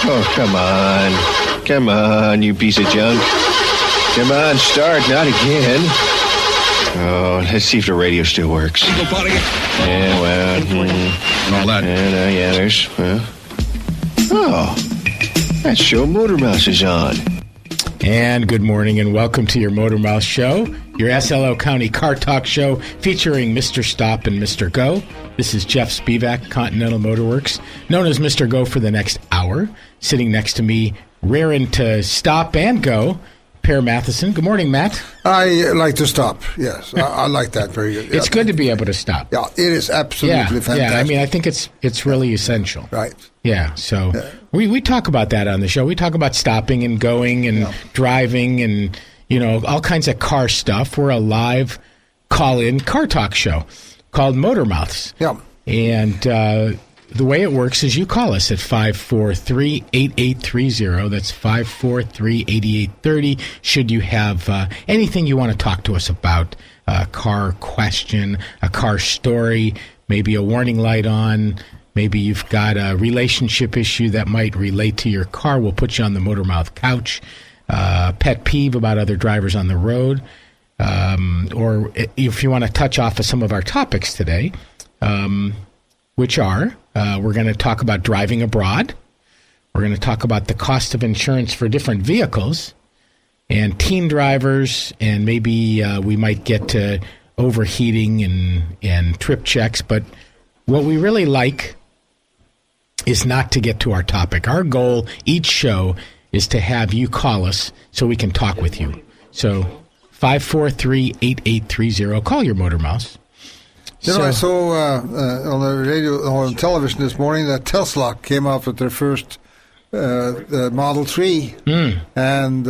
Oh, come on. Come on, you piece of junk. Come on, start. Not again. Oh, let's see if the radio still works. Yeah, well. And all that. Yeah, there's... Oh, that show Motor Mouse is on. And good morning and welcome to your Motor Mouse Show, your SLO County Car Talk show featuring Mr. Stop and Mr. Go. This is Jeff Spevack, Continental Motorworks, known as Mr. Go for the next hour. Sitting next to me, raring to stop and go, Per Matheson. Good morning, Matt. I like to stop, yes. I like that very good. It's good to be able to stop. Yeah, it is absolutely fantastic. Yeah, I mean, I think it's really essential. Right. Yeah, so we talk about that on the show. We talk about stopping and going and driving and, you know, all kinds of car stuff. We're a live call-in car talk show called Motor Mouths. Yeah. And the way it works is you call us at 543-8830. That's 543-8830. Should you have anything you want to talk to us about, a car question, a car story, maybe a warning light on, maybe you've got a relationship issue that might relate to your car, we'll put you on the Motor Mouth couch. Pet peeve about other drivers on the road. Or if you want to touch off of some of our topics today, which are, we're going to talk about driving abroad. We're going to talk about the cost of insurance for different vehicles and teen drivers, and maybe we might get to overheating and trip checks. But what we really like is not to get to our topic. Our goal each show is to have you call us so we can talk with you. So 543-8830. Call your Motor Mouse. You know, I saw on the radio, on television this morning that Tesla came out with their first Model 3. And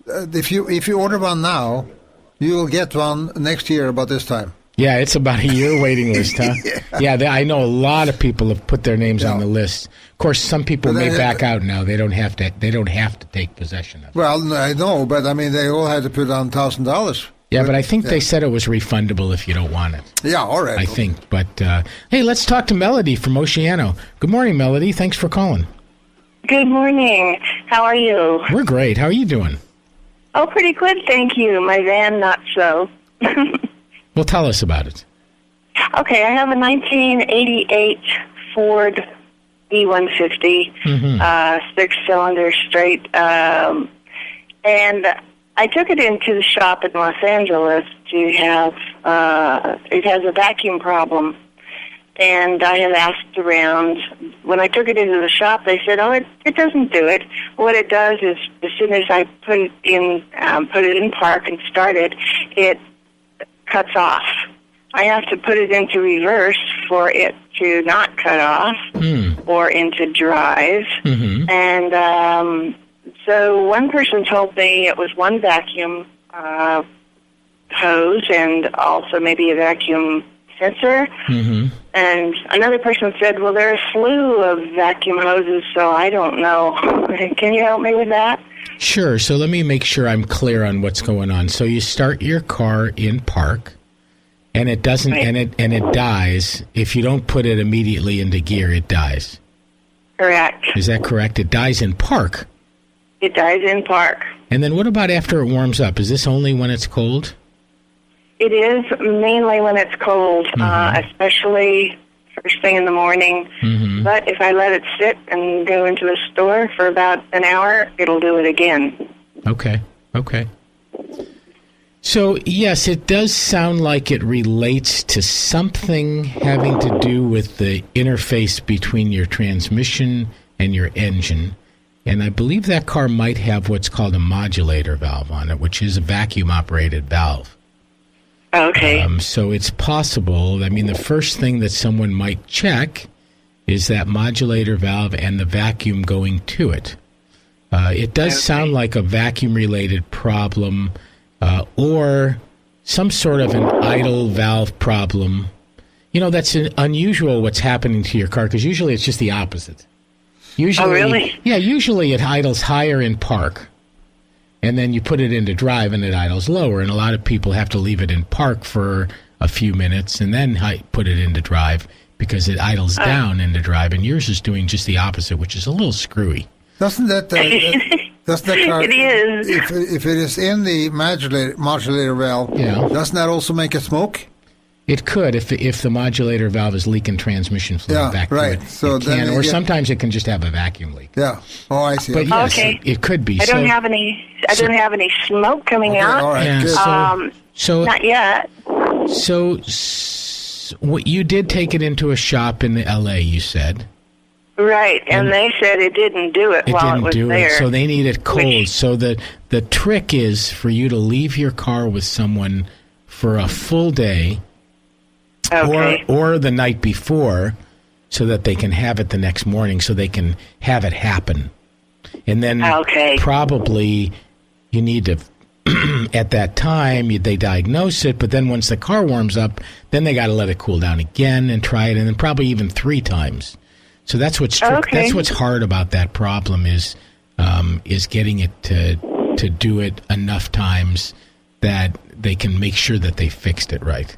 if you order one now, you will get one next year about this time. Yeah, it's about a year waiting list, huh? Yeah, I know a lot of people have put their names on the list. Of course, some people may back out now. They don't have to take possession of it. Well, I know, but I mean, they all had to put on $1,000. Yeah, but I think they said it was refundable if you don't want it. Yeah, all right. I think. But, hey, let's talk to Melody from Oceano. Good morning, Melody. Thanks for calling. Good morning. How are you? We're great. How are you doing? Oh, pretty good, thank you. My van, not so. Well, tell us about it. Okay, I have a 1988 Ford E150, six-cylinder straight, and I took it into the shop in Los Angeles to have, it has a vacuum problem, and I had asked around. When I took it into the shop, they said, it doesn't do it. What it does is, as soon as I put it in park and start it, it cuts off. I have to put it into reverse for it to not cut off or into drive. And so one person told me it was one vacuum hose and also maybe a vacuum sensor. And another person said, well, there are a slew of vacuum hoses, so I don't know. Can you help me with that? Sure. So let me make sure I'm clear on what's going on. So you start your car in park, and it doesn't, and it dies. If you don't put it immediately into gear, it dies. Correct. Is that correct? It dies in park. It dies in park. And then what about after it warms up? Is this only when it's cold? It is mainly when it's cold, especially first thing in the morning. But if I let it sit and go into the store for about an hour, it'll do it again. Okay. So, yes, it does sound like it relates to something having to do with the interface between your transmission and your engine. And I believe that car might have what's called a modulator valve on it, which is a vacuum-operated valve. Okay. So it's possible. I mean, the first thing that someone might check is that modulator valve and the vacuum going to it. It does sound like a vacuum-related problem or some sort of an idle valve problem. You know, that's unusual what's happening to your car, because usually it's just the opposite. Usually, really? Yeah, usually it idles higher in park. And then you put it into drive and it idles lower. And a lot of people have to leave it in park for a few minutes and then put it into drive because it idles down into drive. And yours is doing just the opposite, which is a little screwy. Doesn't that car, It is. If it is in the modulator valve, doesn't that also make it smoke? It could if the modulator valve is leaking transmission fluid back to it. So it can, or sometimes it can just have a vacuum leak. Yeah. Oh, I see. But yes, it could be. I don't have any smoke coming out. All right. Yeah, so not yet. So what you did take it into a shop in the LA, you said. Right, and they said it didn't do it while it was there. So they need it cold. So the trick is for you to leave your car with someone for a full day. Okay. Or the night before, so that they can have it the next morning, so they can have it happen. And then probably you need to, at that time, they diagnose it, but then once the car warms up, then they got to let it cool down again and try it, and then probably even 3 times. So that's what's that's what's hard about that problem is getting it to do it enough times that they can make sure that they fixed it right.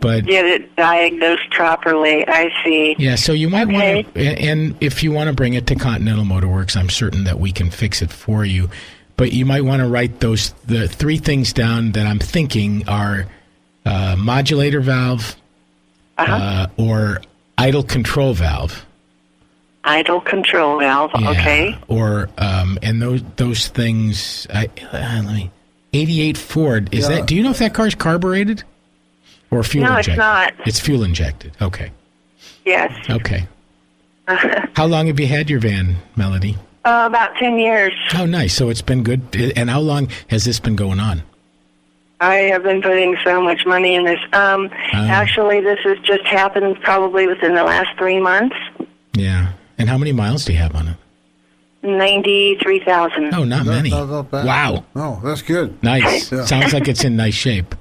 But get it diagnosed properly. I see. Yeah, so you might want to, and if you want to bring it to Continental Motor Works, I'm certain that we can fix it for you. But you might want to write the 3 things down that I'm thinking are modulator valve or idle control valve. Idle control valve. Yeah, okay. Or and those things. Let me. 88 Ford is that? Do you know if that car's carbureted? Or fuel injected? No, it's not. It's fuel injected. Okay. Yes. Okay. How long have you had your van, Melody? About 10 years. Oh, nice. So it's been good. And how long has this been going on? I have been putting so much money in this. Actually, this has just happened probably within the last 3 months. Yeah. And how many miles do you have on it? 93,000. Oh, not many. Not bad. Wow. Oh, that's good. Nice. Yeah. Sounds like it's in nice shape.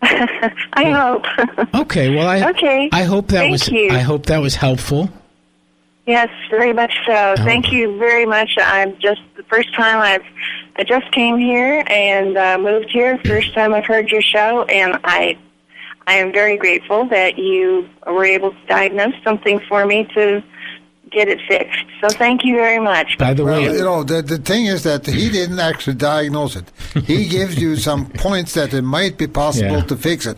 I hope. Okay. Well, I hope that I hope that was helpful. Yes, very much so. Thank you very much. I'm just the first time I just came here and moved here. First time I've heard your show, and I am very grateful that you were able to diagnose something for me to get it fixed. So thank you very much. By the way, the thing is that he didn't actually diagnose it. He gives you some points that it might be possible to fix it.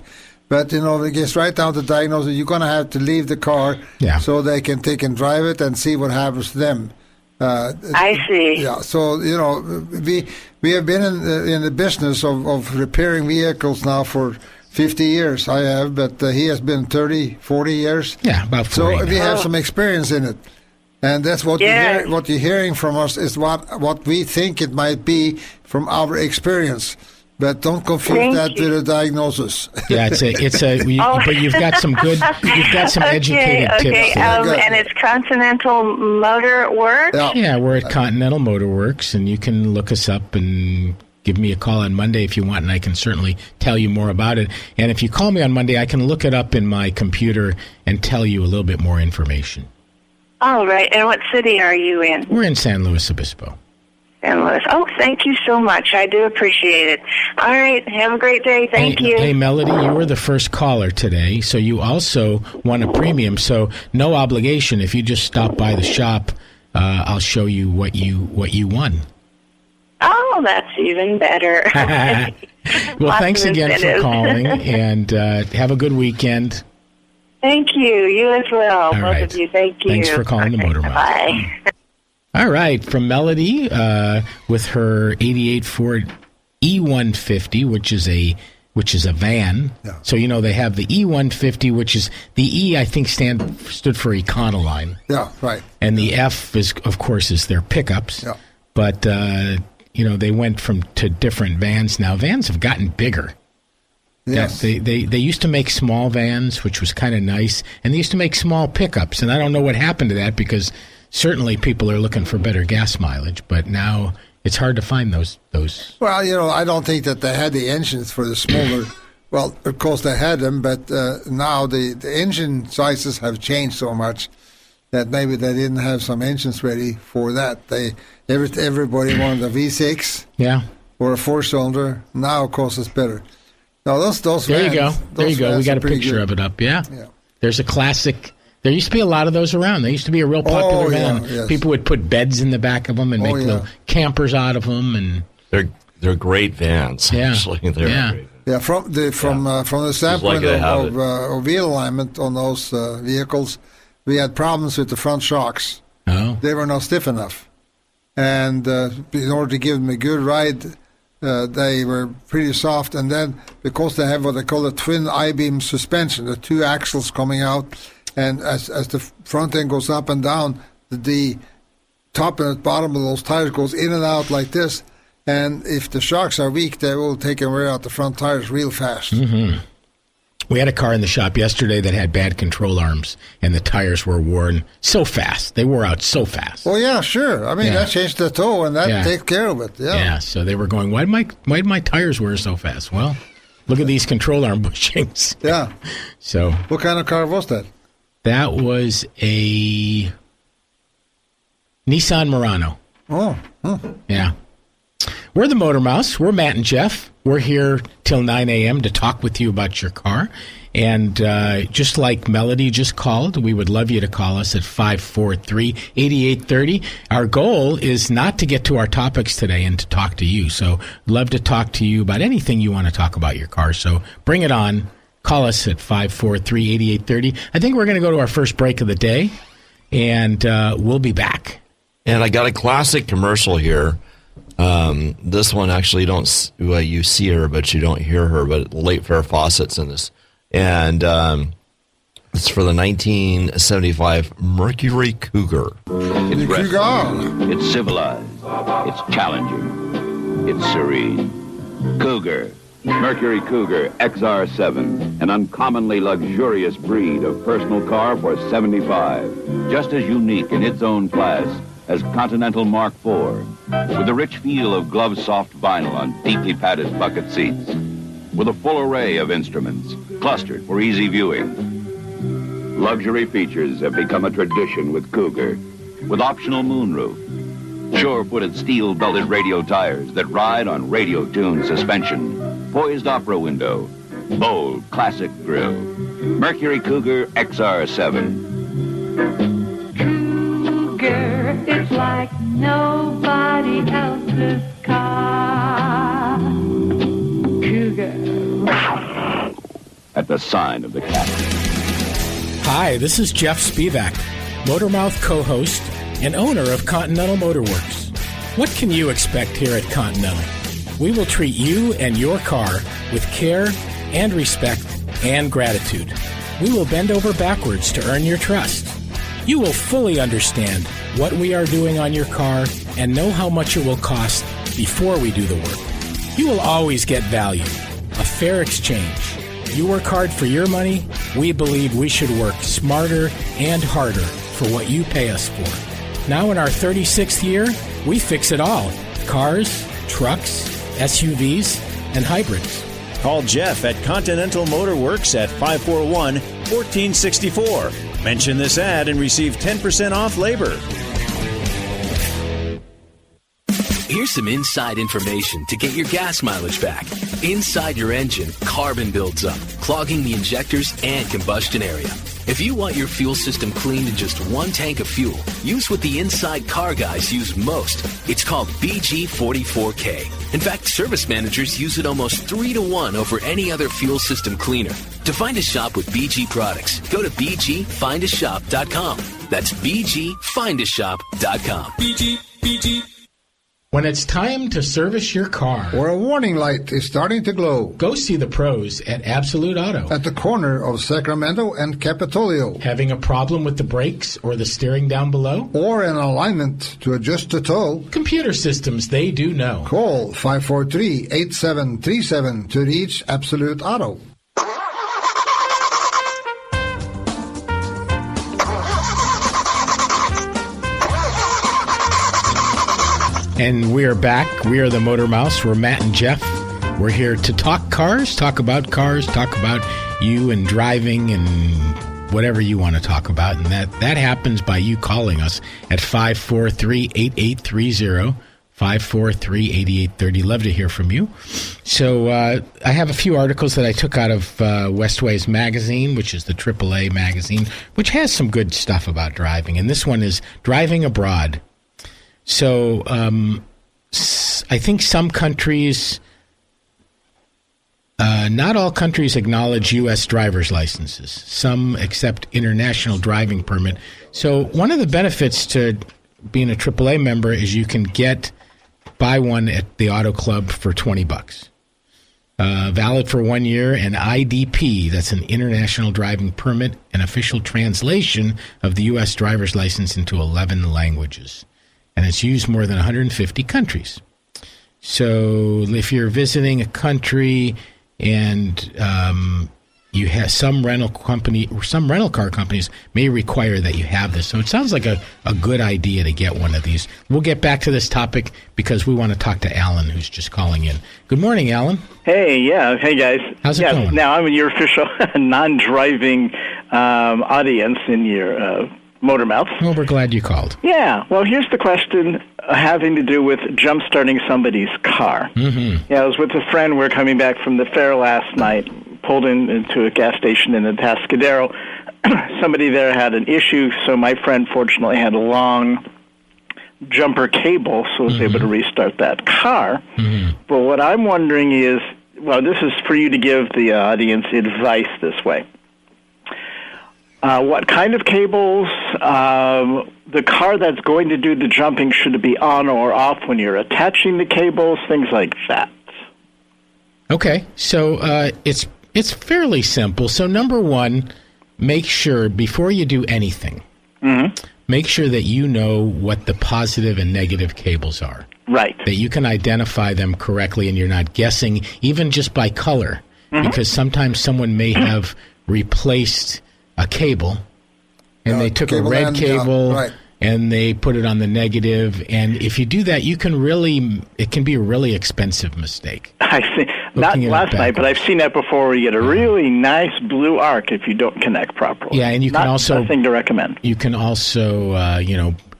But, it gets right down to diagnosis. You're going to have to leave the car so they can take and drive it and see what happens to them. I see. Yeah, so, we have been in the business of repairing vehicles now for 50 years. I have, but he has been 30, 40 years. Yeah, about 40. So we have some experience in it. And that's what what you're hearing from us is what we think it might be from our experience. But don't confuse that with a diagnosis. Yeah, but you've got some educated tips. And it's Continental Motor Works? Yeah, we're at Continental Motor Works, and you can look us up and give me a call on Monday if you want, and I can certainly tell you more about it. And if you call me on Monday, I can look it up in my computer and tell you a little bit more information. All right. And what city are you in? We're in San Luis Obispo. San Luis. Oh, thank you so much. I do appreciate it. All right. Have a great day. Thank you. Hey, Melody, you were the first caller today, so you also won a premium. So no obligation. If you just stop by the shop, I'll show you what you won. Oh, that's even better. Well, thanks again for calling, and have a good weekend. Thank you. You as well. All right. Both of you. Thank you. Thanks for calling the Motor Mouth. Bye. All right. From Melody with her 88 Ford E150, which is a van. Yeah. So, they have the E150, which is the E, I think, stood for Econoline. Yeah, right. And the F is their pickups. Yeah. But, they went to different vans now. Vans have gotten bigger. Yes. Yeah, they used to make small vans, which was kind of nice, and they used to make small pickups. And I don't know what happened to that because certainly people are looking for better gas mileage, but now it's hard to find those. Well, I don't think that they had the engines for the smaller. Well, of course they had them, but now the engine sizes have changed so much that maybe they didn't have some engines ready for that. Everybody wanted a V6, or a 4-cylinder. Now, of course, it's better. Now those there vans, you go. There you go. We got a picture of it up. Yeah. There's a classic There used to be a lot of those around. They used to be a real popular van. Yes. People would put beds in the back of them and make little campers out of them. And they're great vans. Yeah. Actually, they're great. Yeah, from the standpoint of wheel alignment on those vehicles, we had problems with the front shocks. Oh. They were not stiff enough. And in order to give them a good ride, they were pretty soft. And then because they have what they call a twin I-beam suspension, the two axles coming out, and as the front end goes up and down, the top and the bottom of those tires goes in and out like this. And if the shocks are weak, they will take and wear out the front tires real fast. Mm-hmm. We had a car in the shop yesterday that had bad control arms, and the tires were worn so fast. They wore out so fast. Oh, yeah, sure. I mean, that changed the toe, and that takes care of it. Yeah, so they were going, why did my tires wear so fast? Well, look at these control arm bushings. Yeah. So, what kind of car was that? That was a Nissan Murano. Oh. Yeah. We're the Motor Mouse. We're Matt and Jeff. We're here till 9 a.m. to talk with you about your car. And just like Melody just called, we would love you to call us at 543-8830. Our goal is not to get to our topics today and to talk to you. So love to talk to you about anything you want to talk about your car. So bring it on. Call us at 543-8830. I think we're going to go to our first break of the day, and we'll be back. And I got a classic commercial here. This one actually you see her, but you don't hear her, but Late Fair Fawcett's in this. And it's for the 1975 Mercury Cougar. It's restful, it's civilized, it's challenging, it's serene. Cougar, Mercury Cougar XR7, an uncommonly luxurious breed of personal car for 75. Just as unique in its own class as Continental Mark IV, with the rich feel of glove-soft vinyl on deeply padded bucket seats, with a full array of instruments clustered for easy viewing. Luxury features have become a tradition with Cougar, with optional moonroof, sure-footed steel-belted radio tires that ride on radio-tuned suspension, poised opera window, bold classic grille. Mercury Cougar XR7. It's like nobody else's car. Cougar. At the sign of the captain. Hi, this is Jeff Spevack, Motormouth co-host and owner of Continental Motorworks. What can you expect here at Continental? We will treat you and your car with care and respect and gratitude. We will bend over backwards to earn your trust. You will fully understand what we are doing on your car and know how much it will cost before we do the work. You will always get value, a fair exchange. You work hard for your money. We believe we should work smarter and harder for what you pay us for. Now in our 36th year, we fix it all. Cars, trucks, SUVs, and hybrids. Call Jeff at Continental Motorworks at 541-1464. Mention this ad and receive 10% off labor. Here's some inside information to get your gas mileage back. Inside your engine, carbon builds up, clogging the injectors and combustion area. If you want your fuel system cleaned in just one tank of fuel, use what the inside car guys use most. It's called BG44K. In fact, service managers use it almost 3-to-1 over any other fuel system cleaner. To find a shop with BG products, go to bgfindashop.com. That's bgfindashop.com. BG. When it's time to service your car, or a warning light is starting to glow, go see the pros at Absolute Auto. At the corner of Sacramento and Capitolio. Having a problem with the brakes or the steering down below? Or an alignment to adjust the tow? Computer systems, they do know. Call 543-8737 to reach Absolute Auto. And we are back. We are the Motor Mouse. We're Matt and Jeff. We're here to talk cars, talk about you and driving and whatever you want to talk about. And that happens by you calling us at 543-8830, 543-8830. Love to hear from you. So I have a few articles that I took out of Westways Magazine, which is the AAA magazine, which has some good stuff about driving. And this one is Driving Abroad. So I think some countries, not all countries acknowledge U.S. driver's licenses. Some accept international driving permit. So one of the benefits to being a AAA member is you can buy one at the Auto Club for $20. Valid for 1 year, and IDP, that's an international driving permit, an official translation of the U.S. driver's license into 11 languages. And it's used more than 150 countries. So if you're visiting a country and you have some rental car companies may require that you have this. So it sounds like a good idea to get one of these. We'll get back to this topic because we want to talk to Alan, who's just calling in. Good morning, Alan. Hey, yeah. Hey, guys. How's it going? Now I'm your official non-driving audience in your Motor Mouth. Well, we're glad you called. Yeah. Well, here's the question having to do with jump-starting somebody's car. Mm-hmm. Yeah, I was with a friend. We were coming back from the fair last night, pulled into a gas station in the Atascadero. Somebody there had an issue, so my friend fortunately had a long jumper cable, so was able to restart that car. But what I'm wondering is, well, this is for you to give the audience advice this way. What kind of cables, the car that's going to do the jumping, should it be on or off when you're attaching the cables, things like that? Okay, so it's fairly simple. So number one, make sure before you do anything, make sure that you know what the positive and negative cables are. Right. That you can identify them correctly and you're not guessing, even just by color, because sometimes someone may have replaced a cable and they took a red cable and they put it on the negative. And if you do that, it can be a really expensive mistake. I see. Not last night, but I've seen that before where you get a really nice blue arc if you don't connect properly. Yeah, and you can also... Not a thing to recommend. You can also,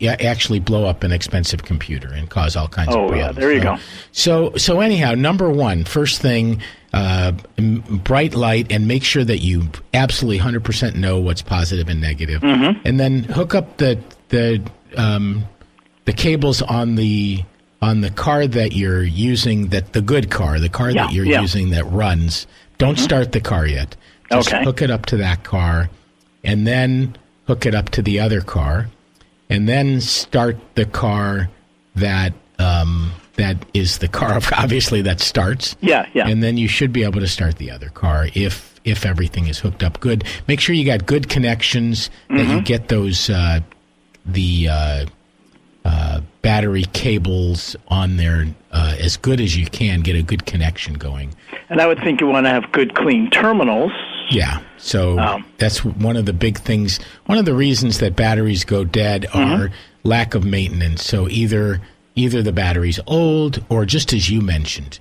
actually blow up an expensive computer and cause all kinds of problems. Oh, yeah, there you go. So anyhow, number one, first thing, bright light, and make sure that you absolutely 100% know what's positive and negative. And then hook up the cables on the car that you're using, the good car, the car that you're using that runs. Don't start the car yet. Just hook it up to that car, and then hook it up to the other car, and then start the car that is the car, obviously, that starts. Yeah. And then you should be able to start the other car if everything is hooked up good. Make sure you got good connections, that you get those battery cables on there as good as you can. Get a good connection going. And I would think you want to have good, clean terminals. Yeah, so that's one of the big things. One of the reasons that batteries go dead are lack of maintenance. So either the battery's old, or just as you mentioned,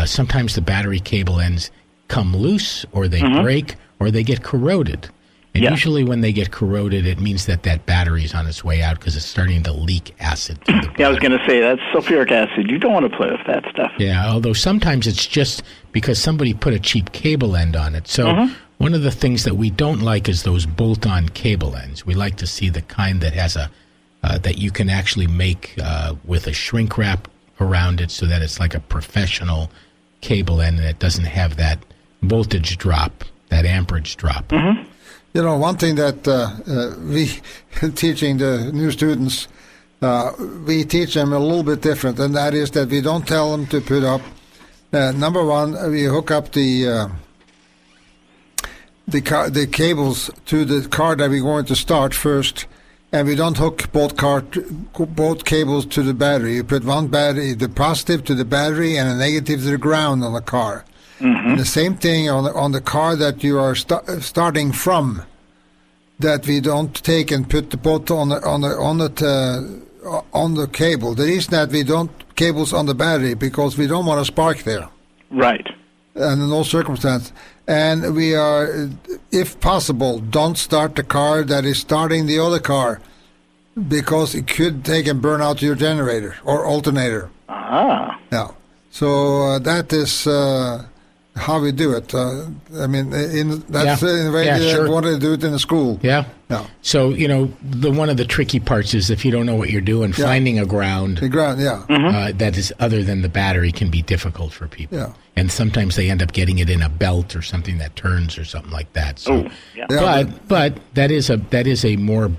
sometimes the battery cable ends come loose, or they break, or they get corroded. And usually when they get corroded, it means that battery's on its way out because it's starting to leak acid through the body. I was going to say, that's sulfuric acid. You don't want to play with that stuff. Yeah, although sometimes it's just because somebody put a cheap cable end on it. So one of the things that we don't like is those bolt-on cable ends. We like to see the kind that has that you can actually make with a shrink wrap around it, so that it's like a professional cable end and it doesn't have that voltage drop, that amperage drop. You know, one thing that we teaching the new students, we teach them a little bit different, and that is that we don't tell them to put up. Number one, we hook up the cables to the car that we're going to start first, and we don't hook both cables to the battery. You put one battery, the positive to the battery, and a negative to the ground on the car. And the same thing on the car that you are starting from, that we don't take and put the both on the cable. The reason that we don't cables on the battery, because we don't want to spark there. Right. And in no circumstance. And we are, if possible, don't start the car that is starting the other car, because it could take and burn out your generator or alternator. Ah. Yeah. So that is how we do it. I mean, that's in the way they want to do it in the school. Yeah. Yeah. So, one of the tricky parts is if you don't know what you're doing, finding a ground. The ground, that is other than the battery can be difficult for people. Yeah. And sometimes they end up getting it in a belt or something that turns or something like that. So, but that is a more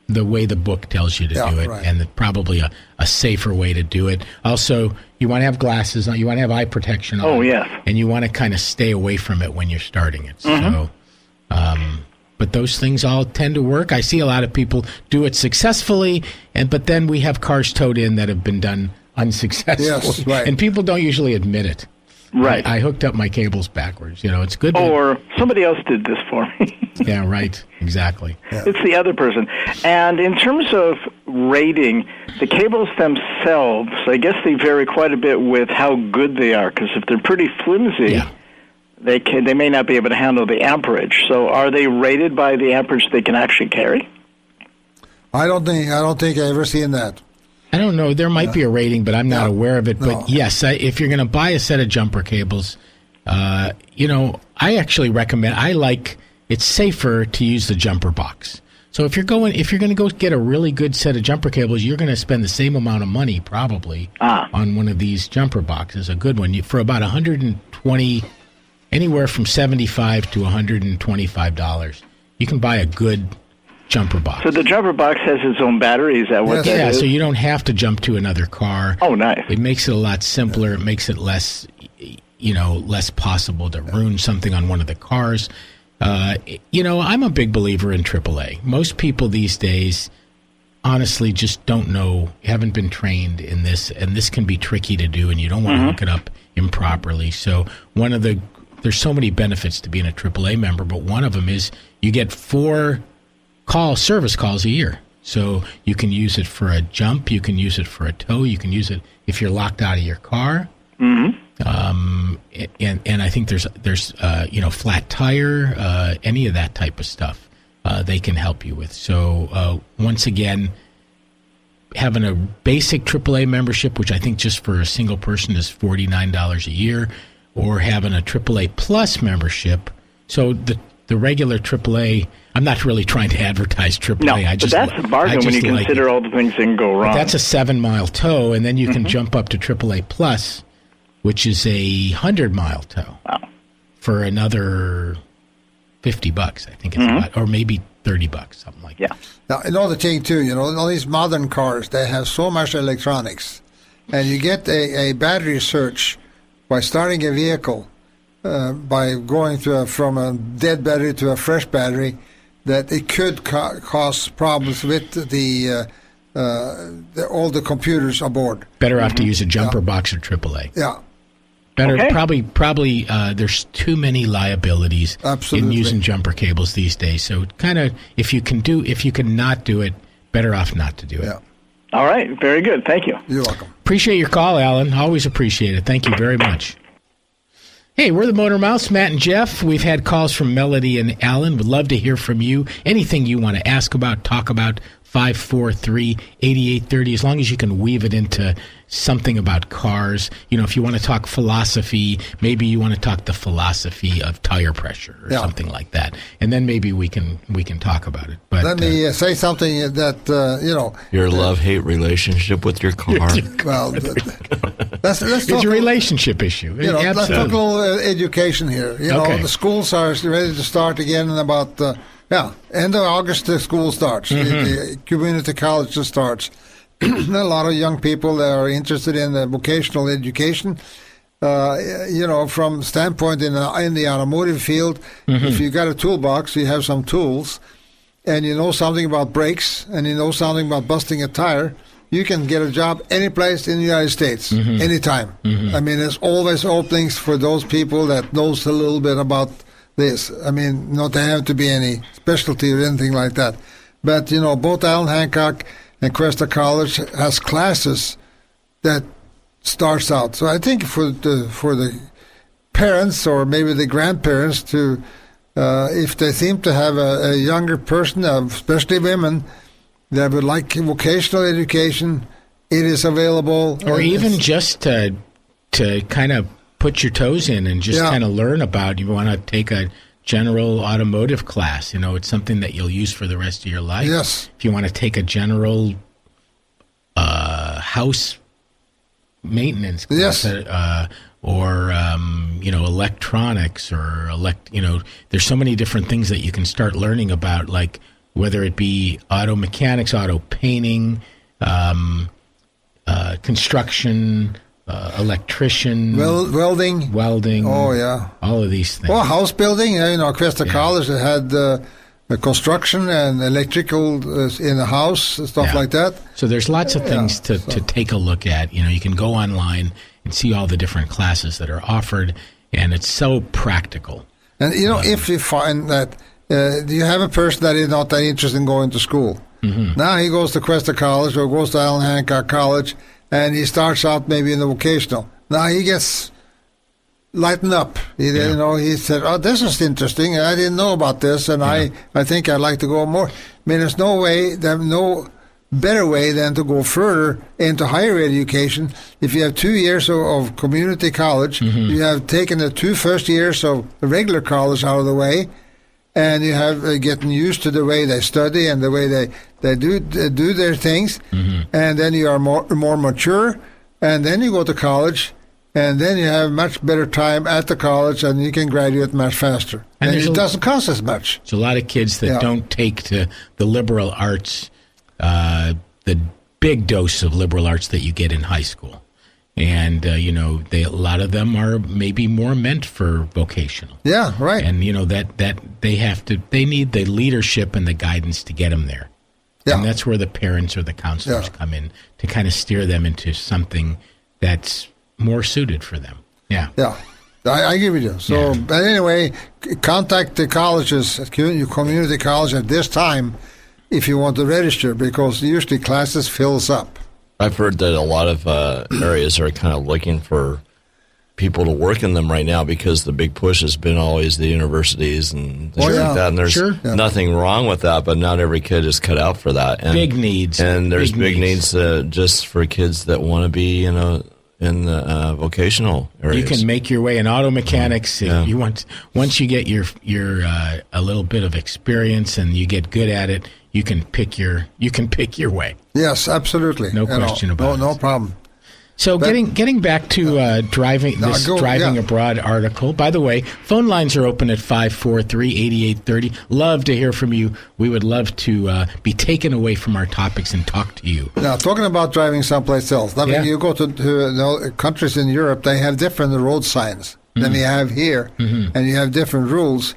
the way the book tells you to do it, and probably a safer way to do it. Also, you want to have glasses on, you want to have eye protection on. Oh, yes. And you want to kind of stay away from it when you're starting it. So, but those things all tend to work. I see a lot of people do it successfully, but then we have cars towed in that have been done unsuccessfully. Yes, right. And people don't usually admit it. Right. I hooked up my cables backwards. It's good. Or somebody else did this for me. Yeah, right. Exactly. Yeah. It's the other person. And in terms of rating, the cables themselves, I guess they vary quite a bit with how good they are, because if they're pretty flimsy, they may not be able to handle the amperage. So are they rated by the amperage they can actually carry? I don't think I've ever seen that. I don't know. There might be a rating, but I'm not aware of it. No. But yes, if you're going to buy a set of jumper cables, I actually recommend. It's safer to use the jumper box. So if you're going to go get a really good set of jumper cables, you're going to spend the same amount of money probably on one of these jumper boxes, a good one, for about $120, anywhere from $75 to $125. You can buy a good jumper box. So the jumper box has its own battery. Is that what that is? So you don't have to jump to another car. Oh, nice. It makes it a lot simpler. It makes it less possible to ruin something on one of the cars. I'm a big believer in AAA. Most people these days honestly just don't know, haven't been trained in this, and this can be tricky to do, and you don't want to hook it up improperly. So there's so many benefits to being a AAA member, but one of them is you get 4 service calls a year. So you can use it for a jump, you can use it for a tow, you can use it if you're locked out of your car. And I think there's flat tire, any of that type of stuff they can help you with. So once again, having a basic AAA membership, which I think just for a single person is $49 a year, or having a AAA Plus membership. So the regular AAA, I'm not really trying to advertise AAA. No, but that's a bargain when you consider all the things that can go wrong. But that's a 7-mile tow, and then you can jump up to AAA Plus, which is a 100-mile tow for another $50, I think it's about, or maybe $30, something like that. Now, another thing too, all these modern cars, they have so much electronics, and you get a battery search by starting a vehicle, by going from a dead battery to a fresh battery, that it could cause problems with all the computers aboard. Better off to use a jumper box or AAA. Yeah. Better, probably. There's too many liabilities in using jumper cables these days. So, kind of, if you can not do it, better off not to do it. Yeah. All right, very good. Thank you. You're welcome. Appreciate your call, Alan. Always appreciate it. Thank you very much. Hey, we're the Motor Mouths, Matt and Jeff. We've had calls from Melody and Alan. Would love to hear from you. Anything you want to ask about, talk about. 543-8830, as long as you can weave it into something about cars. If you want to talk philosophy, maybe you want to talk the philosophy of tire pressure or something like that, and then maybe we can talk about it. But let me say something that your love-hate relationship with your car. Well, let's it's a relationship issue. Let's talk a little education here. The schools are ready to start again in about. End of August the school starts. The community college just starts. A lot of young people that are interested in vocational education. From the standpoint in the automotive field, if you got a toolbox, you have some tools, and you know something about brakes, and you know something about busting a tire, you can get a job any place in the United States, anytime. I mean, there's always openings for those people that knows a little bit about this. I mean, not to have to be any specialty or anything like that. But, both Allen Hancock and Cuesta College has classes that starts out. So I think for the parents or maybe the grandparents to, if they seem to have a younger person, especially women, that would like vocational education It is available. Or even just to kind of put your toes in and just kind of learn about. You want to take a general automotive class. It's something that you'll use for the rest of your life. Yes. If you want to take a general house maintenance class, or electronics, or there's so many different things that you can start learning about, like whether it be auto mechanics, auto painting, construction, electrician, welding. Oh yeah, all of these things. Well, house building. Cuesta College had construction and electrical in the house, stuff like that. So there's lots of things to take a look at. You can go online and see all the different classes that are offered, and it's so practical. And if you find that you have a person that is not that interested in going to school, now he goes to Cuesta College or goes to Allen Hancock College, and he starts out maybe in the vocational. Now he gets lighten up. He said, "Oh, this is interesting. I didn't know about this, and I think I'd like to go more." I mean, there's no better way than to go further into higher education. If you have 2 years of community college, you have taken the 2 first years of regular college out of the way, and you have getting used to the way they study and the way they do their things, and then you are more mature, and then you go to college. And then you have much better time at the college, and you can graduate much faster. And it doesn't cost as much. There's a lot of kids that don't take to the liberal arts, the big dose of liberal arts that you get in high school. And, a lot of them are maybe more meant for vocational. Yeah, right. And, that they need the leadership and the guidance to get them there. Yeah. And that's where the parents or the counselors come in to kind of steer them into something that's more suited for them. Yeah. I agree with you. So, but anyway, contact the colleges, community college at this time if you want to register, because usually classes fills up. I've heard that a lot of areas are kind of looking for people to work in them right now, because the big push has been always the universities and things like that. And there's nothing wrong with that, but not every kid is cut out for that. And, big needs. And there's big needs just for kids that want to be, in the vocational areas. You can make your way in auto mechanics. If you want, once you get your a little bit of experience and you get good at it, you can pick your way. Yes, absolutely. No question about it. No problem. So getting back to driving abroad article. By the way, phone lines are open at 543-8830. Love to hear from you. We would love to be taken away from our topics and talk to you. Now, talking about driving someplace else. I mean, you go to countries in Europe, they have different road signs than you have here, and you have different rules.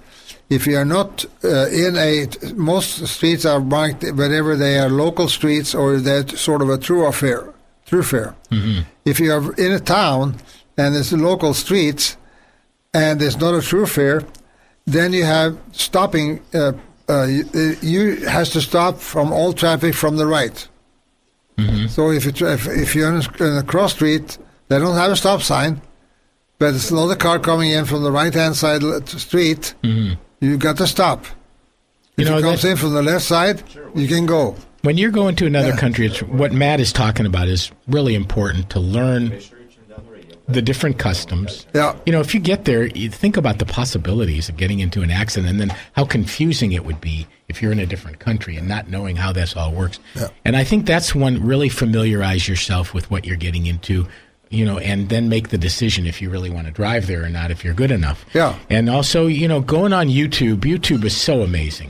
If you are not most streets are marked, whether they are local streets or they're sort of a thoroughfare. If you are in a town and there's local streets and there's not a thoroughfare, then you have stopping. You has to stop from all traffic from the right. So if you're in a cross street, they don't have a stop sign, but there's another car coming in from the right-hand side of the street. You got to stop. If it comes in from the left side, you can go. When you're going to another country, what Matt is talking about is really important to learn the different customs. Yeah. If you get there, you think about the possibilities of getting into an accident, and then how confusing it would be if you're in a different country and not knowing how this all works. Yeah. And I think that's one, really familiarize yourself with what you're getting into, and then make the decision if you really want to drive there or not, if you're good enough. Yeah. And also, going on YouTube. YouTube is so amazing.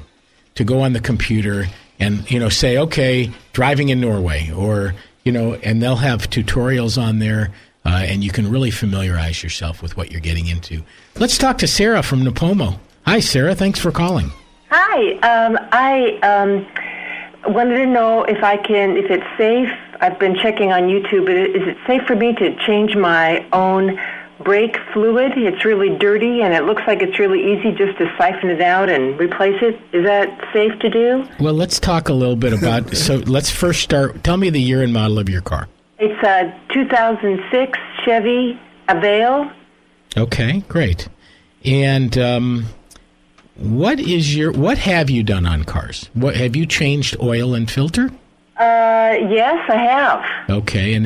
To go on the computer and, say, okay, driving in Norway, or, and they'll have tutorials on there, and you can really familiarize yourself with what you're getting into. Let's talk to Sarah from Napomo. Hi, Sarah. Thanks for calling. Hi. I wanted to know if it's safe. I've been checking on YouTube, but is it safe for me to change my own brake fluid? It's really dirty, and it looks like it's really easy just to siphon it out and replace it. Is that safe to do? Well, let's talk a little bit about, so let's first start, tell me the year and model of your car. It's a 2006 Chevy Avail. Okay, great. And what have you done on cars? What have you changed oil and filter? Yes, I have. Okay, and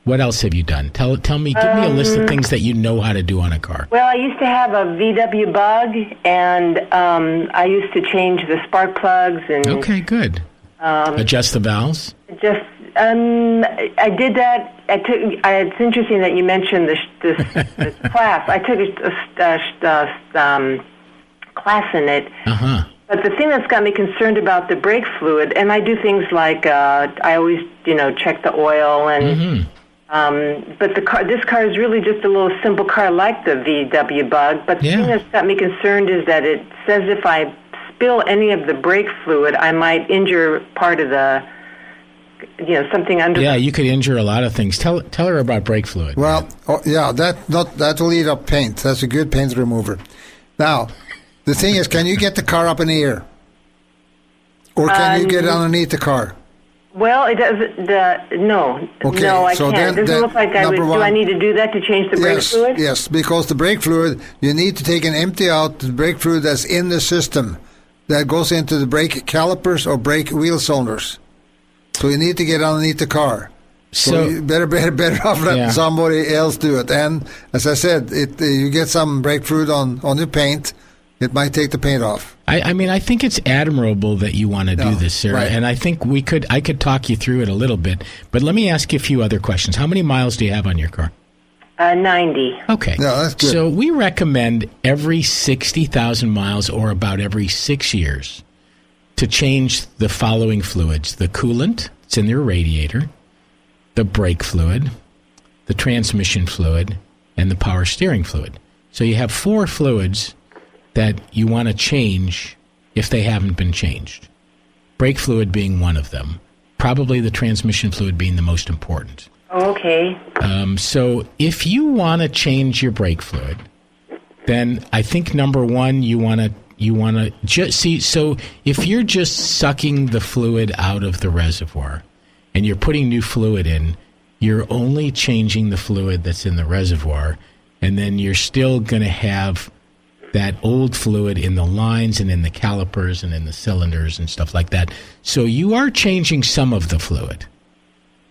what else have you done? Tell me, give me a list of things that you know how to do on a car. Well, I used to have a VW Bug, and I used to change the spark plugs. And okay, good. Adjust the valves? I did that. It's interesting that you mentioned this class. I took a class in it. Uh-huh. But the thing that's got me concerned about the brake fluid, and I do things like I always, check the oil and. But this car is really just a little simple car like the VW Bug. But the thing that's got me concerned is that it says if I spill any of the brake fluid, I might injure part of the, something under. Yeah, you could injure a lot of things. Tell her about brake fluid. Well, that will eat up paint. That's a good paint remover. Now, the thing is, can you get the car up in the air, or can you get underneath the car? Well, it doesn't. No, okay, no, I so can't. It doesn't look like I would. Do I need to do that to change the brake fluid? Yes, because the brake fluid, you need to take and empty out the brake fluid that's in the system that goes into the brake calipers or brake wheel cylinders. So you need to get underneath the car. So you better off letting somebody else do it. And as I said, you get some brake fluid on the paint. It might take the paint off. I think it's admirable that you want to do this, Sarah. Right. And I think I could talk you through it a little bit. But let me ask you a few other questions. How many miles do you have on your car? 90. Okay. Yeah, that's good. So we recommend every 60,000 miles or about every 6 years to change the following fluids. The coolant, it's in your radiator, the brake fluid, the transmission fluid, and the power steering fluid. So you have 4 fluids that you want to change if they haven't been changed. Brake fluid being one of them. Probably the transmission fluid being the most important. Oh, okay. So if you want to change your brake fluid, then I think number one, you want to just see. So if you're just sucking the fluid out of the reservoir and you're putting new fluid in, you're only changing the fluid that's in the reservoir, and then you're still going to have that old fluid in the lines and in the calipers and in the cylinders and stuff like that. So you are changing some of the fluid,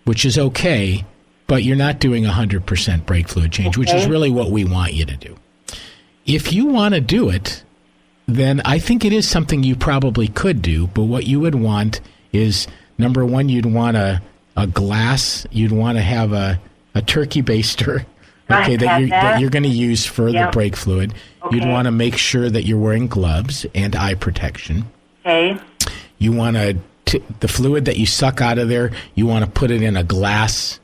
which is okay, but you're not doing 100% brake fluid change, which is really what we want you to do. If you want to do it, then I think it is something you probably could do, but what you would want is, number one, you'd want a glass, you'd want to have a turkey baster, okay, that you're going to use for the brake fluid. Okay. You'd want to make sure that you're wearing gloves and eye protection. Okay. You want the fluid that you suck out of there, you want to put it in a glass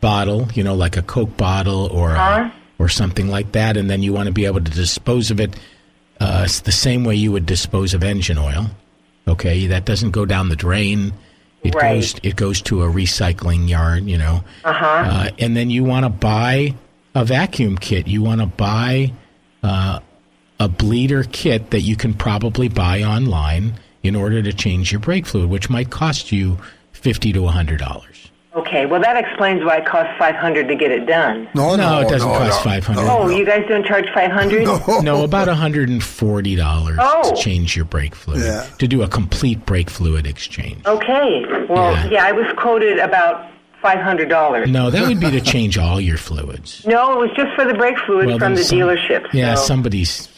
bottle, like a Coke bottle or something like that, and then you want to be able to dispose of it the same way you would dispose of engine oil. Okay, that doesn't go down the drain. It goes to a recycling yard, and then you want to buy a vacuum kit. You want to buy a bleeder kit that you can probably buy online in order to change your brake fluid, which might cost you $50 to $100. Okay, well, that explains why it costs $500 to get it done. No, it doesn't cost $500. Oh, you guys don't charge $500? No, about $140 to change your brake fluid, to do a complete brake fluid exchange. Okay, well, I was quoted about $500. No, that would be to change all your fluids. No, it was just for the brake fluid from the dealership. Yeah, somebody's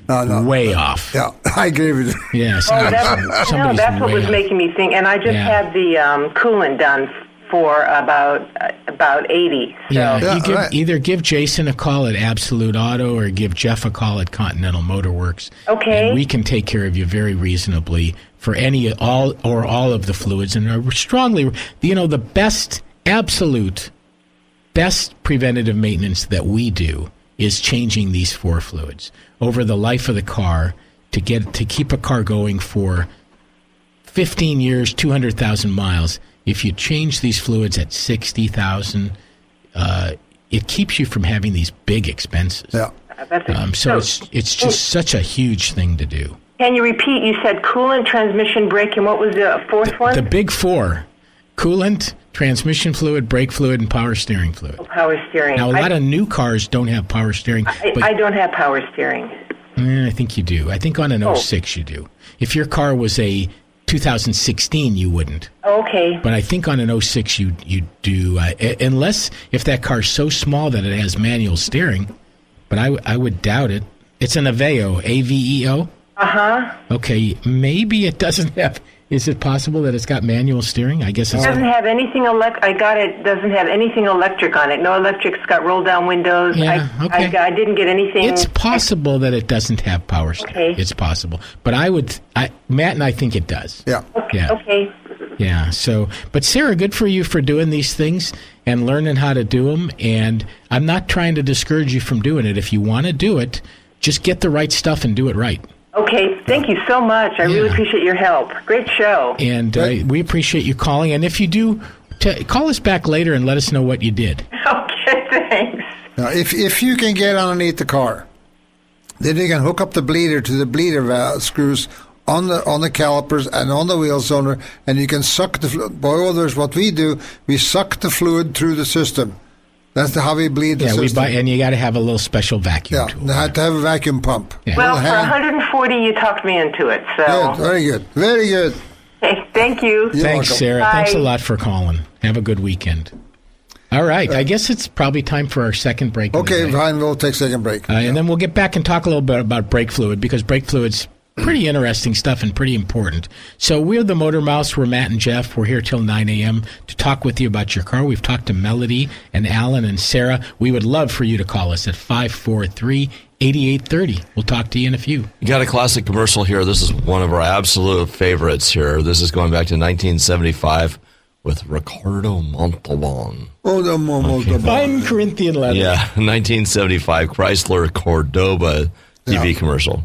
way off. Yeah, I agree with you. Yeah, that's what was making me think. And I just had the coolant done for about 80. So. Yeah, either give Jason a call at Absolute Auto or give Jeff a call at Continental Motor Works. Okay. And we can take care of you very reasonably for all of the fluids. And strongly, the absolute best preventative maintenance that we do is changing these 4 fluids over the life of the car to keep a car going for 15 years, 200,000 miles. If you change these fluids at 60,000, it keeps you from having these big expenses. Yeah. So it's just such a huge thing to do. Can you repeat? You said coolant, transmission, brake, and what was the fourth one? The big 4: coolant, transmission fluid, brake fluid, and power steering fluid. Oh, power steering. Now, a lot of new cars don't have power steering. I don't have power steering. I think you do. I think on an 06 you do. If your car was a 2016, you wouldn't. Okay. But I think on an 06, you do, unless if that car's so small that it has manual steering. But I would doubt it. It's an Aveo, A-V-E-O? Uh-huh. Okay, maybe it doesn't have... Is it possible that it's got manual steering? I guess it doesn't have anything doesn't have anything electric on it. No electric. It's got roll-down windows. Yeah, okay. I didn't get anything... It's possible that it doesn't have power steering. Okay. It's possible. But Matt and I think it does. Yeah. Okay. Yeah, but Sarah, good for you for doing these things and learning how to do them. And I'm not trying to discourage you from doing it. If you want to do it, just get the right stuff and do it right. Okay, thank you so much. I really appreciate your help. Great show. And we appreciate you calling. And if you do, call us back later and let us know what you did. Okay, thanks. Now, if you can get underneath the car, then you can hook up the bleeder to the bleeder valve screws on the calipers and on the wheel cylinder, and you can suck the fluid. Boy, others, what we do, we suck the fluid through the system. That's how we bleed the system. And you got to have a little special vacuum tool. Yeah, you have to have a vacuum pump. Yeah. Well, for 140, you talked me into it. So good, very good, very good. Okay, thank you. Thanks, Sarah. Bye. Thanks a lot for calling. Have a good weekend. All right, I guess it's probably time for our second break. Okay, fine. We'll take a second break. And then we'll get back and talk a little bit about brake fluid, because brake fluid's pretty interesting stuff and pretty important. So we're the Motor Mouse. We're Matt and Jeff. We're here till 9 a.m. to talk with you about your car. We've talked to Melody and Alan and Sarah. We would love for you to call us at 543-8830. We'll talk to you in a few. You got a classic commercial here. This is one of our absolute favorites here. This is going back to 1975 with Ricardo Montalban. Oh, the Montalban. Fine Corinthian leather. Yeah, 1975 Chrysler Cordoba TV commercial.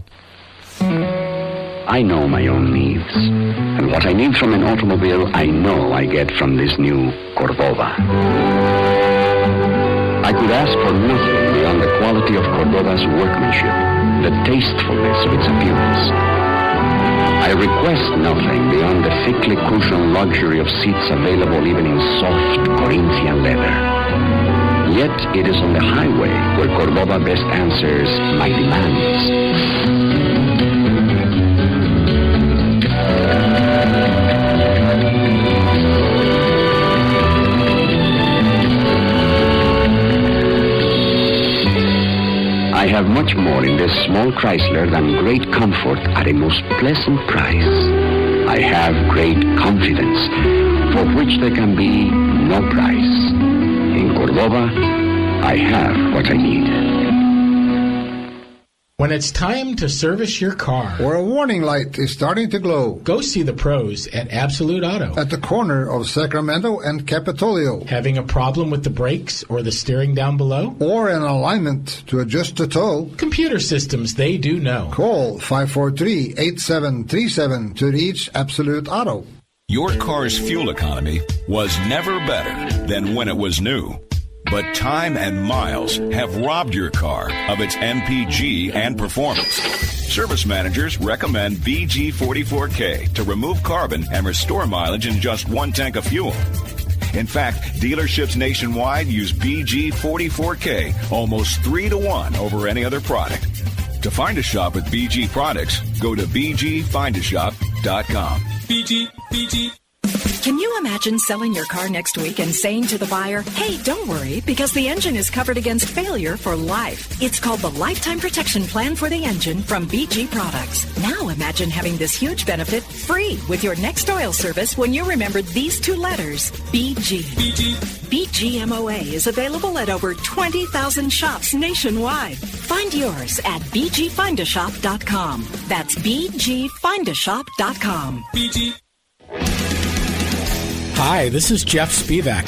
I know my own needs, and what I need from an automobile, I know I get from this new Cordoba. I could ask for nothing beyond the quality of Cordoba's workmanship, the tastefulness of its appearance. I request nothing beyond the thickly cushioned luxury of seats available even in soft Corinthian leather. Yet it is on the highway where Cordoba best answers my demands. I have much more in this small Chrysler than great comfort at a most pleasant price. I have great confidence, for which there can be no price. In Cordoba, I have what I need. When it's time to service your car, or a warning light is starting to glow, go see the pros at Absolute Auto. At the corner of Sacramento and Capitolio. Having a problem with the brakes or the steering down below? Or an alignment to adjust the tow? Computer systems, they do know. Call 543-8737 to reach Absolute Auto. Your car's fuel economy was never better than when it was new. But time and miles have robbed your car of its MPG and performance. Service managers recommend BG44K to remove carbon and restore mileage in just one tank of fuel. In fact, dealerships nationwide use BG44K almost 3-to-1 over any other product. To find a shop with BG products, go to BGFindAShop.com. BG. Can you imagine selling your car next week and saying to the buyer, hey, don't worry, because the engine is covered against failure for life. It's called the Lifetime Protection Plan for the Engine from BG Products. Now imagine having this huge benefit free with your next oil service when you remember these two letters, BG. BGMOA is available at over 20,000 shops nationwide. Find yours at BGFindAShop.com. That's BGFindAShop.com. BG. Hi, this is Jeff Spevack,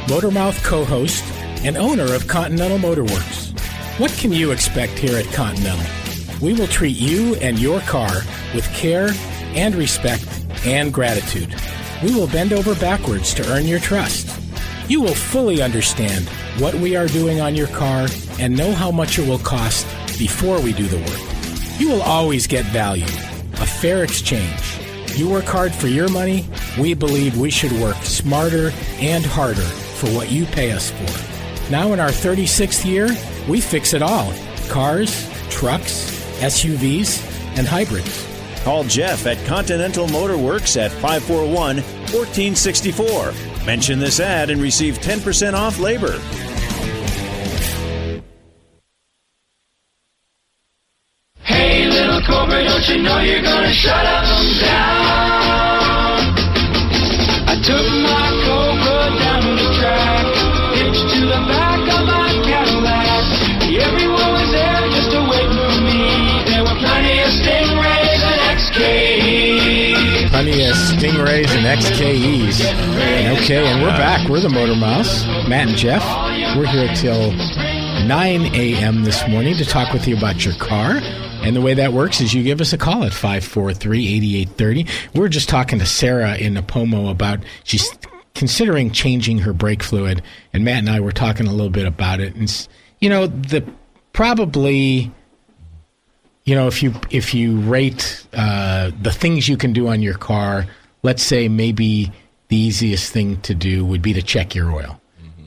Motormouth co-host and owner of Continental Motorworks. What can you expect here at Continental? We will treat you and your car with care and respect and gratitude. We will bend over backwards to earn your trust. You will fully understand what we are doing on your car and know how much it will cost before we do the work. You will always get value, a fair exchange. You work hard for your money. We believe we should work smarter and harder for what you pay us for. Now in our 36th year, we fix it all. Cars, trucks, SUVs, and hybrids. Call Jeff at Continental Motor Works at 541-1464. Mention this ad and receive 10% off labor. Hey, little Cobra, don't you know you're gonna shut them down? I took my Cobra down the track, hitched to the back of my Cadillac. Everyone was there just to wait for me. There were plenty of Stingrays and XKs. Plenty of Stingrays and XKEs. Okay, and we're back. We're the Motor Mouse, Matt and Jeff. We're here till 9 a.m. this morning to talk with you about your car. And the way that works is you give us a call at 543-8830. We're just talking to Sarah in Napomo about she's considering changing her brake fluid, and Matt and I were talking a little bit about it. And if you rate the things you can do on your car, let's say maybe the easiest thing to do would be to check your oil,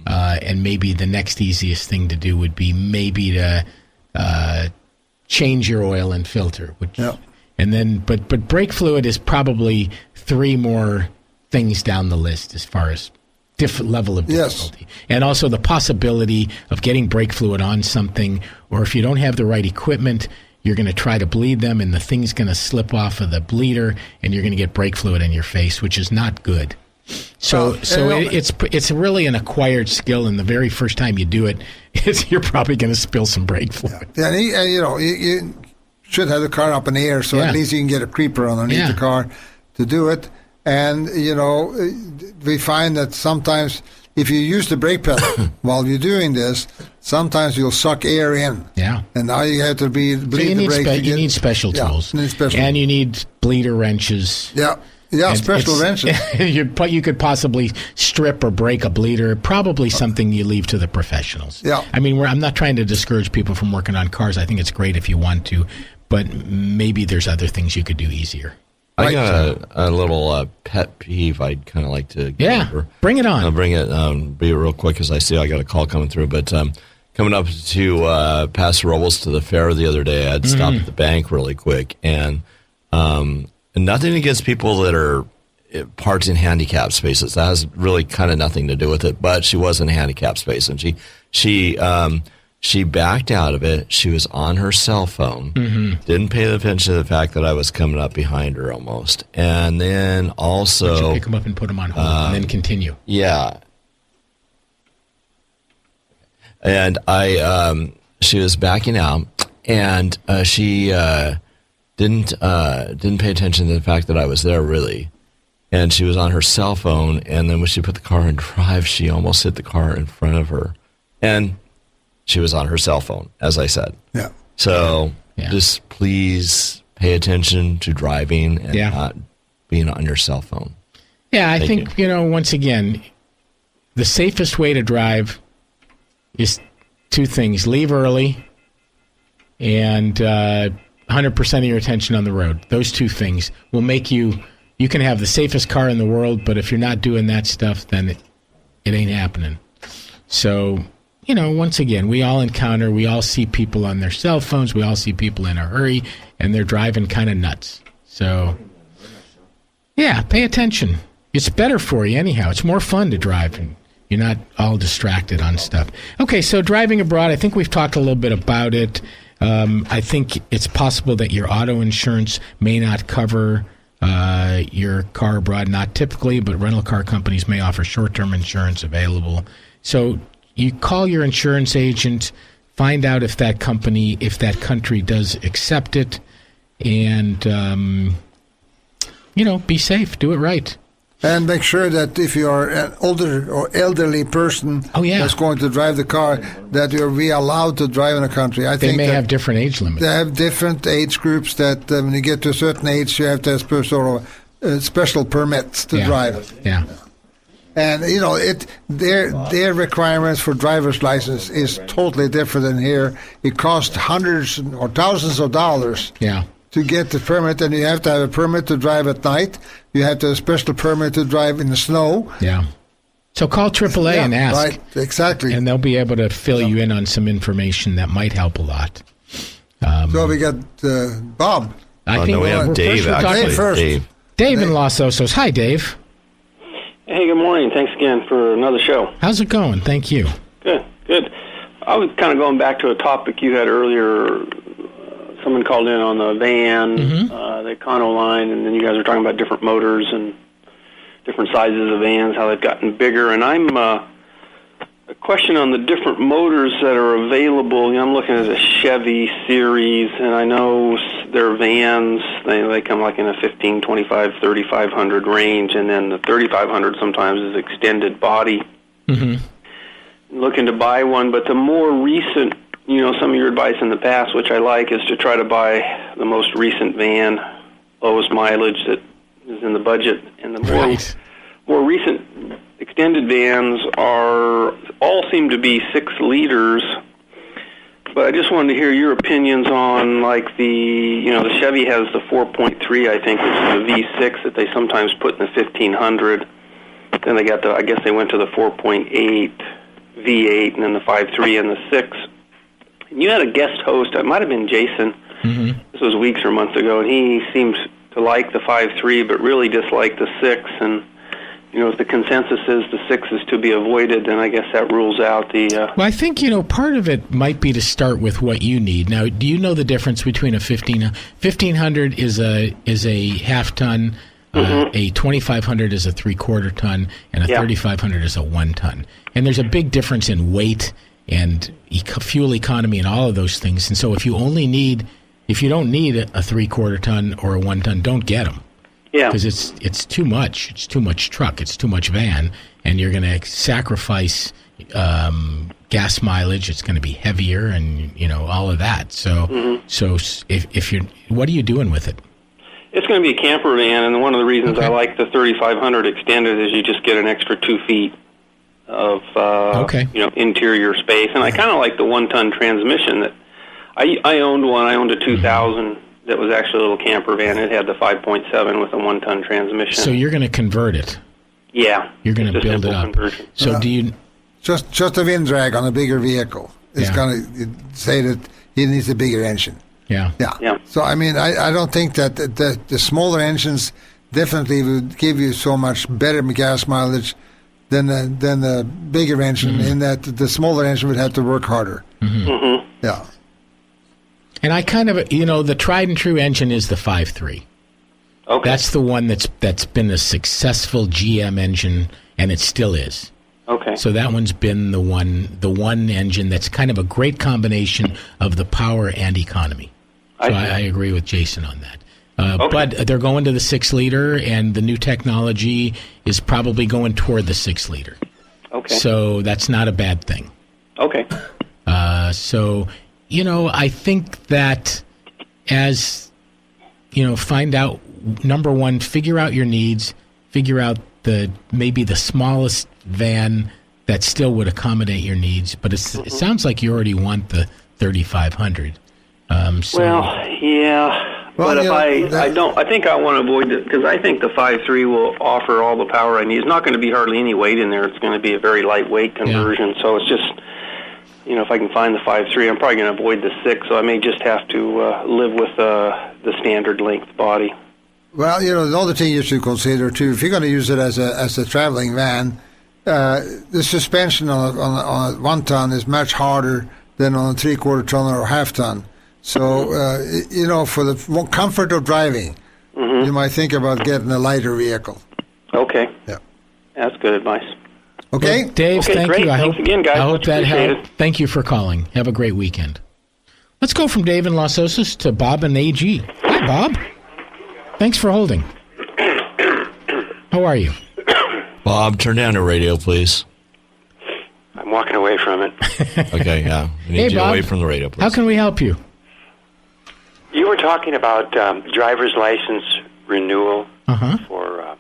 and maybe the next easiest thing to do would be maybe to change your oil and filter, and then but brake fluid is probably 3 more things down the list as far as different level of difficulty. Yes. And also the possibility of getting brake fluid on something, or if you don't have the right equipment, you're going to try to bleed them and the thing's going to slip off of the bleeder and you're going to get brake fluid in your face, which is not good. It's really an acquired skill, and the very first time you do it, you're probably going to spill some brake fluid. Yeah, and you should have the car up in the air, so at least you can get a creeper underneath the car to do it. And we find that sometimes if you use the brake pedal while you're doing this, sometimes you'll suck air in. Yeah, and now you have to bleed the brake. You need special tools, and you need bleeder wrenches. Yeah. Yeah, special wrenches. You could possibly strip or break a bleeder. Probably something you leave to the professionals. Yeah. I mean, I'm not trying to discourage people from working on cars. I think it's great if you want to, but maybe there's other things you could do easier. I got a little pet peeve I'd kind of like to go over. Bring it on. I'll bring it. Be real quick because I see I got a call coming through. But coming up to Paso Robles to the fair the other day, I had stopped at the bank really quick, and nothing against people that are parked in handicap spaces. That has really kind of nothing to do with it. But she was in a handicap space, and she backed out of it. She was on her cell phone. Didn't pay attention to the fact that I was coming up behind her almost. And then also... Did you pick them up and put them on hold and then continue? Yeah. And she was backing out, and she... Didn't pay attention to the fact that I was there, really. And she was on her cell phone, and then when she put the car in drive, she almost hit the car in front of her. And she was on her cell phone, as I said. Yeah. So just please pay attention to driving and not being on your cell phone. Yeah, I think, once again, the safest way to drive is 2 things. Leave early and... 100% of your attention on the road. Those 2 things will make you can have the safest car in the world, but if you're not doing that stuff, then it ain't happening. So, once again, we all see people on their cell phones, we all see people in a hurry, and they're driving kind of nuts. So, pay attention. It's better for you anyhow. It's more fun to drive, and you're not all distracted on stuff. Okay, so driving abroad, I think we've talked a little bit about it. I think it's possible that your auto insurance may not cover your car abroad. Not typically, but rental car companies may offer short-term insurance available. So you call your insurance agent, find out if that country does accept it, and, be safe. Do it right. And make sure that if you are an older or elderly person that's going to drive the car, that you're allowed to drive in a country. I think they may have different age limits. They have different age groups that when you get to a certain age, you have to have special permits to drive. Yeah. And, their requirements for driver's license is totally different than here. It costs hundreds or thousands of dollars. Yeah. To get the permit, and you have to have a permit to drive at night. You have to have a special permit to drive in the snow. Yeah. So call AAA and ask. Right, exactly. And they'll be able to fill you in on some information that might help a lot. So we got Bob. I think no, we have Dave, actually. Dave in Los Osos. Hi, Dave. Hey, good morning. Thanks again for another show. How's it going? Thank you. Good. I was kind of going back to a topic you had earlier. Someone called in on the van, the Econoline, and then you guys were talking about different motors and different sizes of vans, how they've gotten bigger. And I'm a question on the different motors that are available. You know, I'm looking at a Chevy series, and I know their vans, they come like in a 15, 25, 3500 range, and then the 3500 sometimes is extended body. Looking to buy one, but the more recent, you know, some of your advice in the past, which I like, is to try to buy the most recent van, lowest mileage that is in the budget, and the more recent extended vans all seem to be 6 liters. But I just wanted to hear your opinions on, like, the Chevy has the 4.3, I think, which is the V6 that they sometimes put in the 1500. Then they got I guess they went to the 4.8 V8, and then the 5.3 and the 6. And you had a guest host, it might have been Jason, this was weeks or months ago, and he seems to like the 5.3, but really disliked the 6, and you know, if the consensus is the 6 is to be avoided, then I guess that rules out the... Well, I think, you know, part of it might be to start with what you need. Now, do you know the difference between a 1500 is a half-ton, a 2500 is a three-quarter ton, and a 3500 is a 1-ton. And there's a big difference in weight and fuel economy and all of those things. And so if you don't need a three-quarter ton or a 1-ton, don't get them. Yeah, because it's too much. It's too much truck. It's too much van, and you're going to sacrifice gas mileage. It's going to be heavier, and you know all of that. So, so if you're, what are you doing with it? It's going to be a camper van, and one of the reasons I like the 3500 extended is you just get an extra 2 feet of interior space, and I kind of like the 1-ton transmission. That I owned one. I owned a 2000. That was actually a little camper van. It had the 5.7 with a 1-ton transmission. So you're going to convert it? Yeah. You're going to build it up. Conversion. So do you... Just a wind drag on a bigger vehicle is going to say that it needs a bigger engine. Yeah. So, I mean, I don't think that the smaller engines definitely would give you so much better gas mileage than the bigger engine, in that the smaller engine would have to work harder. Yeah. And I kind of, you know, the tried and true engine is the 5.3. Okay. That's the one that's been a successful GM engine, and it still is. Okay. So that one's been the one engine that's kind of a great combination of the power and economy. So I agree with Jason on that. But they're going to the 6-liter, and the new technology is probably going toward the 6-liter. Okay. So that's not a bad thing. Okay. So... You know, I think that as, you know, find out, number one, figure out your needs, figure out maybe the smallest van that still would accommodate your needs. But it sounds like you already want the 3500. Well, yeah. But if I think I want to avoid it, because I think the 5.3 will offer all the power I need. It's not going to be hardly any weight in there. It's going to be a very lightweight conversion. Yeah. So it's just... You know, if I can find the 5.3, I'm probably going to avoid the 6, so I may just have to live with the standard length body. Well, you know, the other thing you should consider, too, if you're going to use it as a traveling van, the suspension on a 1-ton is much harder than on a 3/4 ton or a half-ton. So, you know, for the comfort of driving, you might think about getting a lighter vehicle. Okay. Yeah. That's good advice. Okay. Well, Dave, thank great. you. Thanks again, guys. I hope that helped. helped. Thank you for calling. Have a great weekend. Let's go from Dave in Los Osos to Bob in AG. Hi, Bob. Thanks for holding. How are you? Bob, turn down the radio, please. I'm walking away from it. Okay, yeah. We need you Bob, away from the radio, please. How can we help you? You were talking about driver's license renewal for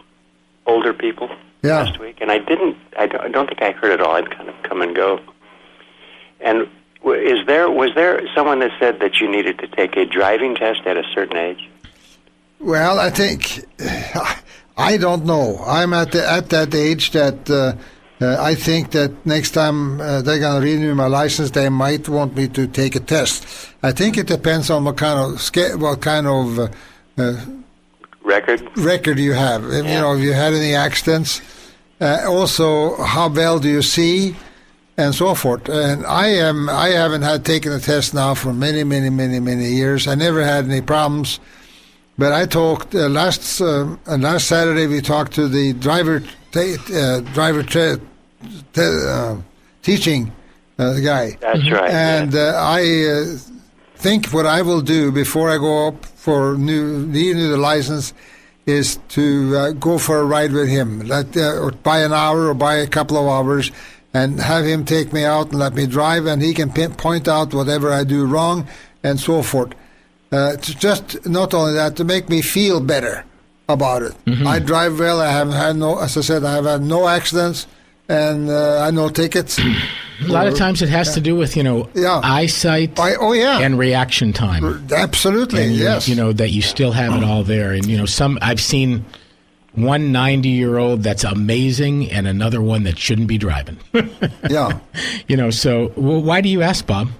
older people last week, and I don't think I heard it all. I'd kind of come and go. And was there someone that said that you needed to take a driving test at a certain age? Well, I think I don't know. I'm at that age that I think that next time they're going to renew my license, they might want me to take a test. I think it depends on what kind of record you have. You know, if you had any accidents. Also, how well do you see, and so forth. And I haven't had taken a test now for many years. I never had any problems. But I talked last Saturday. We talked to the driver teaching guy. That's right. And I think what I will do before I go up for needing the license is to go for a ride with him, or buy an hour or buy a couple of hours, and have him take me out and let me drive, and he can point out whatever I do wrong and so forth. Just not only that, to make me feel better about it. Mm-hmm. I drive well. I haven't had as I said, I have had no accidents, and I no tickets. A lot of times it has to do with, eyesight and reaction time. Absolutely, and yes. That you still have it all there. And, I've seen one 90-year-old that's amazing and another one that shouldn't be driving. Yeah. So why do you ask, Bob?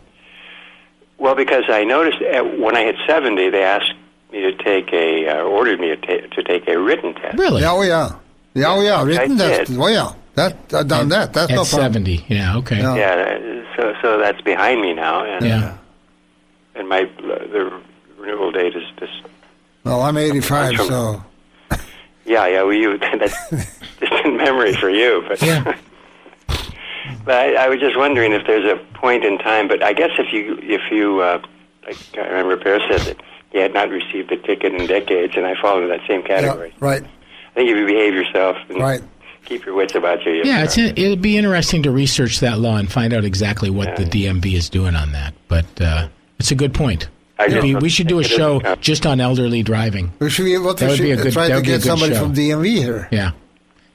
Well, because I noticed when I hit 70, they asked me to take ordered me to take a written test. Really? Oh, yeah. Written test. Oh, yeah. I've done that. That's no problem. 70. Yeah. Okay. Yeah. So that's behind me now, and and the renewal date is just. Well, I'm 85, so. Yeah. Well, that's distant memory for you, but. Yeah. But I was just wondering if there's a point in time. But I guess if you like I remember Per said that he had not received a ticket in decades, and I fall into that same category. Yeah, right. I think if you behave yourself. Right. Keep your wits about you. Yeah, it'd be interesting to research that law and find out exactly what the DMV is doing on that. But it's a good point. We should do a show just on elderly driving. We should try to get somebody from DMV here. Yeah.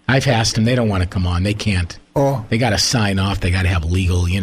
I've asked them. They don't want to come on. They can't. Oh. They got to sign off. They got to have legal, They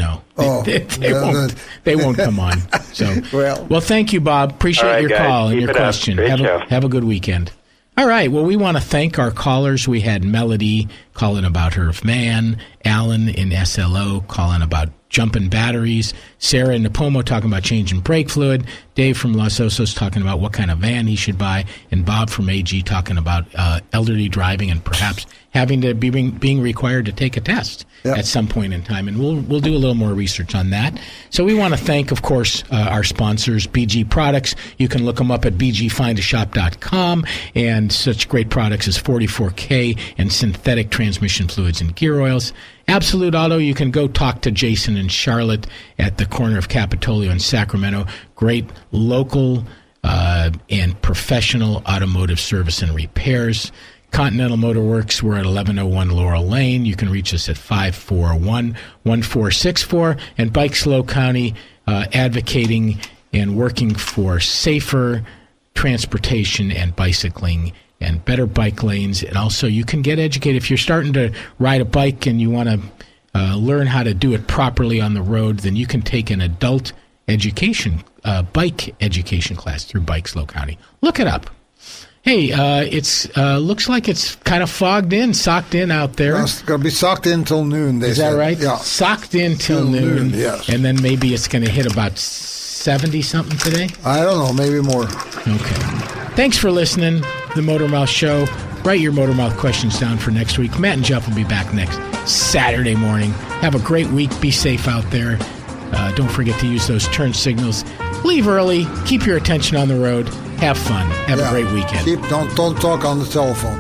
won't come on. So well, thank you, Bob. Appreciate your call and your question. Have a good weekend. All right. Well, we want to thank our callers. We had Melody calling about her van, Alan in SLO calling about jumping batteries, Sarah in Napomo talking about changing brake fluid, Dave from Los Osos talking about what kind of van he should buy, and Bob from AG talking about elderly driving and perhaps having to being required to take a test at some point in time. And we'll do a little more research on that. So we want to thank, of course, our sponsors, BG Products. You can look them up at bgfindashop.com, and such great products as 44K and synthetic transmission fluids and gear oils. Absolute Auto, you can go talk to Jason and Charlotte at the corner of Capitolio and Sacramento. Great local and professional automotive service and repairs. Continental Motor Works, we're at 1101 Laurel Lane. You can reach us at 541-1464. And Bike Slow County, advocating and working for safer transportation and bicycling and better bike lanes. And also you can get educated. If you're starting to ride a bike and you want to learn how to do it properly on the road, then you can take an adult education, bike education class through Bike Slow County. Look it up. Hey, it's looks like it's kind of socked in out there. Well, it's going to be socked in till noon, they said. Is that right? Yeah. Socked in till noon. Yes. And then maybe it's going to hit about 70-something today? I don't know, maybe more. Okay. Thanks for listening to the Motor Mouth Show. Write your Motor Mouth questions down for next week. Matt and Jeff will be back next Saturday morning. Have a great week. Be safe out there. Don't forget to use those turn signals. Leave early. Keep your attention on the road. Have fun. Have a great weekend. Don't talk on the telephone.